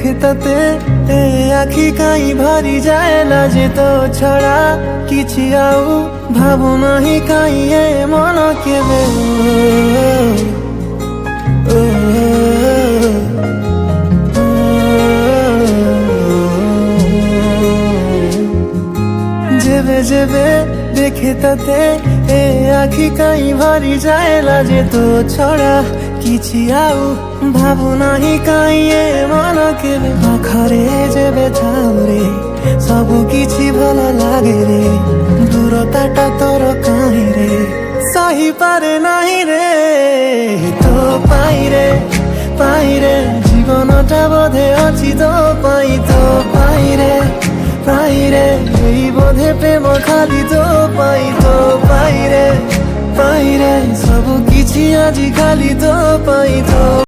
ଦେଖେ ତତେ ଏ ଆଖି କାହିଁ ଭରି ଯାଏ ଲାଜେ ତୋ ଛଡ଼ା କିଛି ଆଉ ଭାବୁନାହିଁ କାହିଁ ଏ ମନ କେବେ যেবে যেবে দেখে ততে এ আখি কাই ভরি যায় লাজে তো ছড়া କିଛି ଆଉ ଭାବୁନାହିଁ କାହିଁ ଏ ମନ କେବେ ପାଖରେ ଯେବେ ଥାଉ ରେ ସବୁ କିଛି ଭଲ ଲାଗେ ରେ ଦୂରତାଟା ତୋର କାହିଁ ରେ ସହିପାରେ ନାହିଁ ରେ ତୋ ପାଇଁ ରେ ଜୀବନଟା ବୋଧେ ଅଛି ତୋ ପାଇଁ ରେ ଏଇ ବୋଧେ ପ୍ରେମ ଖାଲି ତୋ ପାଇଁ ରେ ସବୁ କିଛି ଆଜି ଖାଲି ତୋ ପାଇଁ